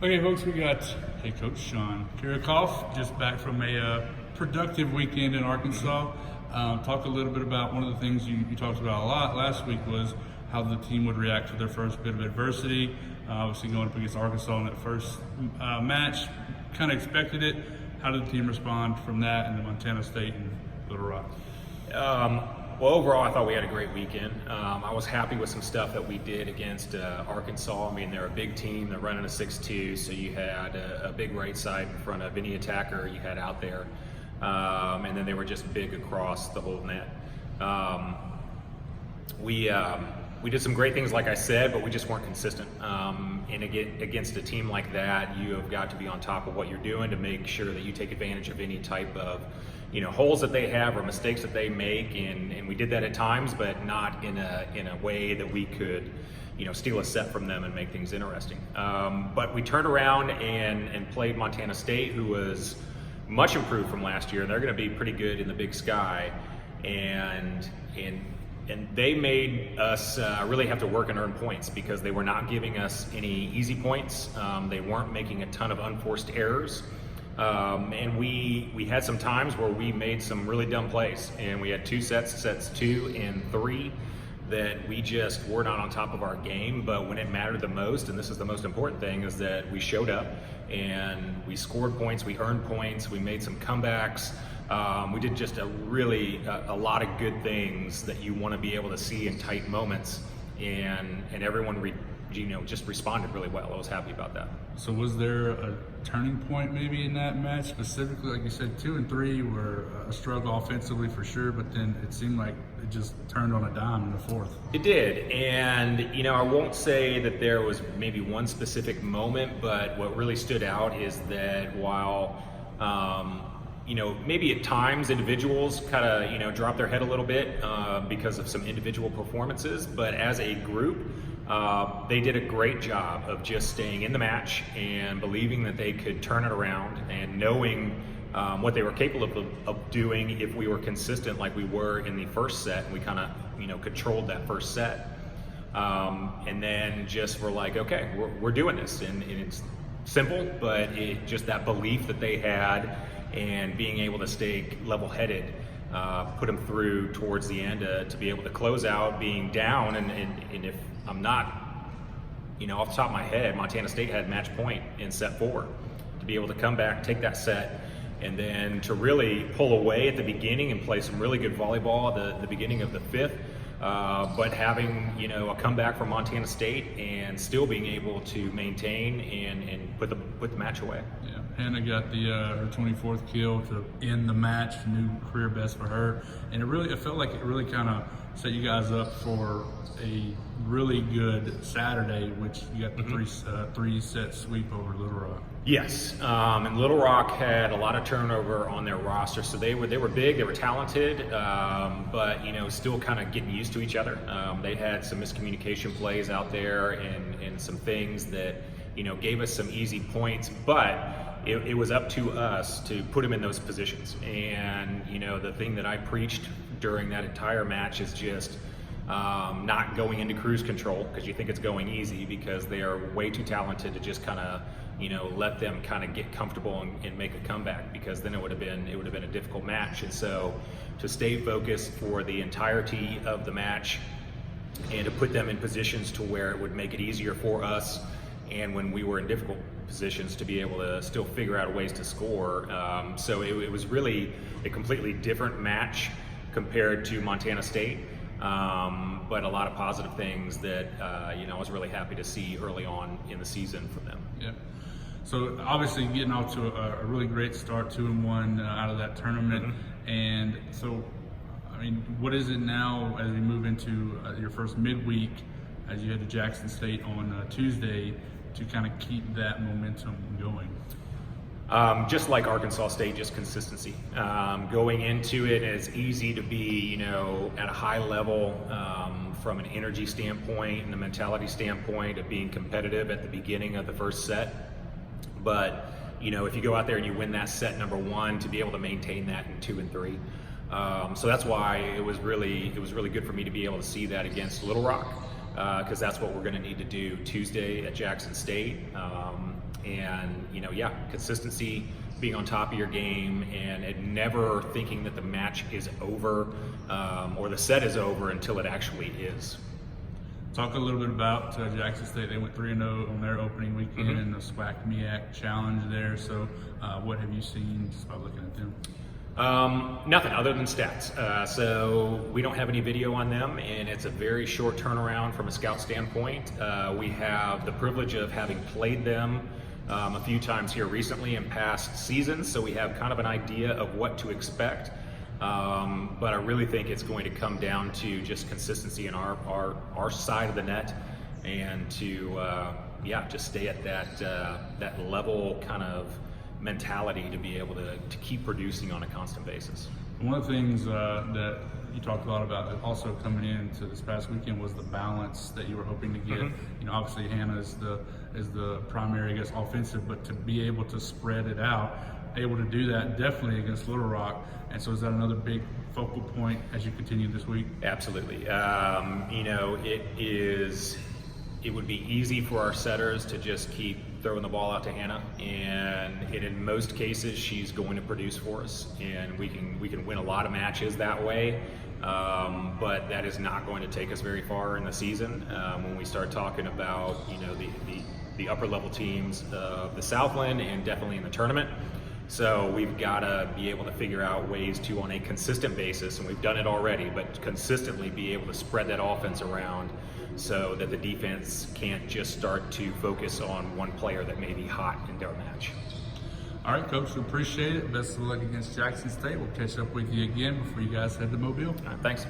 Okay, folks, we got head coach Sean Kiracofe just back from a productive weekend in Arkansas. Talk a little bit about one of the things you talked about a lot last week was how the team would react to their first bit of adversity. Obviously going up against Arkansas in that first match, kind of expected it. How did the team respond from that and the Montana State and Little Rock? Well, overall, I thought we had a great weekend. I was happy with some stuff that we did against Arkansas. I mean, they're a big team. They're running a 6-2, so you had a big right side in front of any attacker you had out there. And then they were just big across the whole net. We did some great things, like I said, but we just weren't consistent. And against a team like that, you have got to be on top of what you're doing to make sure that you take advantage of any type of holes that they have or mistakes that they make, and we did that at times, but not in a way that we could steal a set from them and make things interesting. But we turned around and played Montana State, who was much improved from last year, and they're going to be pretty good in the Big Sky, and they made us really have to work and earn points because they were not giving us any easy points. They weren't making a ton of unforced errors. And we had some times where we made some really dumb plays, and we had sets 2 and 3, that we just were not on top of our game. But when it mattered the most, and this is the most important thing, is that we showed up and we scored points, we earned points, we made some comebacks. We did just a lot of good things that you want to be able to see in tight moments, and everyone just responded really well. I was happy about that. So was there a turning point maybe in that match specifically? Like you said, 2 and 3 were a struggle offensively for sure, but then it seemed like it just turned on a dime in the fourth. It did, and I won't say that there was maybe one specific moment, but what really stood out is that while maybe at times individuals kind of drop their head a little bit because of some individual performances, but as a group, they did a great job of just staying in the match and believing that they could turn it around, and knowing what they were capable of doing if we were consistent like we were in the first set, and we kind of controlled that first set, and then just were like, okay, we're doing this, and it's simple, but just that belief that they had and being able to stay level-headed put them through towards the end to be able to close out being down, and if I'm not, off the top of my head, Montana State had match point in set 4 to be able to come back, take that set, and then to really pull away at the beginning and play some really good volleyball at the beginning of the 5th, but having a comeback from Montana State and still being able to maintain and put the match away. Yeah, Hannah got her 24th kill to end the match, new career best for her, and it felt like it really kind of set you guys up for a really good Saturday, which you got the three set sweep over Little Rock. Yes, and Little Rock had a lot of turnover on their roster, so they were big, they were talented, but still kind of getting used to each other. They had some miscommunication plays out there and some things that gave us some easy points, but it was up to us to put them in those positions. And the thing that I preached during that entire match is just not going into cruise control because you think it's going easy, because they are way too talented to just kind of let them kind of get comfortable and make a comeback, because then it would have been a difficult match. And so to stay focused for the entirety of the match and to put them in positions to where it would make it easier for us, and when we were in difficult positions to be able to still figure out ways to score. So it was really a completely different match compared to Montana State, but a lot of positive things that I was really happy to see early on in the season from them. Yeah. So obviously getting off to a really great start, 2-1 out of that tournament, and so I mean, what is it now as we move into your first midweek, as you head to Jackson State on Tuesday, to kind of keep that momentum going? Just like Arkansas State, just consistency. Going into it, it's easy to be, at a high level from an energy standpoint and a mentality standpoint of being competitive at the beginning of the first set. But, if you go out there and you win that set number 1, to be able to maintain that in 2 and 3. So that's why it was really good for me to be able to see that against Little Rock, because that's what we're going to need to do Tuesday at Jackson State. And consistency, being on top of your game, and never thinking that the match is over or the set is over until it actually is. Talk a little bit about Jackson State. They went 3-0 on their opening weekend in the SWAC MEAC challenge there. So what have you seen just by looking at them? Nothing other than stats. So we don't have any video on them, and it's a very short turnaround from a scout standpoint. We have the privilege of having played them a few times here recently in past seasons, so we have kind of an idea of what to expect. But I really think it's going to come down to just consistency in our side of the net, and to just stay at that level kind of mentality to be able to keep producing on a constant basis. One of the things that you talked a lot about also coming into this past weekend was the balance that you were hoping to get. Obviously Hannah is the primary, I guess, offensive, but to be able to spread it out, able to do that definitely against Little Rock. And so is that another big focal point as you continue this week? Absolutely. It would be easy for our setters to just keep throwing the ball out to Hannah, and in most cases she's going to produce for us, and we can win a lot of matches that way. But that is not going to take us very far in the season when we start talking about the upper level teams of the Southland, and definitely in the tournament. So we've got to be able to figure out ways to, on a consistent basis, and we've done it already, but consistently be able to spread that offense around so that the defense can't just start to focus on one player that may be hot in their match. All right, Coach, we appreciate it. Best of luck against Jackson State. We'll catch up with you again before you guys head to Mobile. All right, thanks.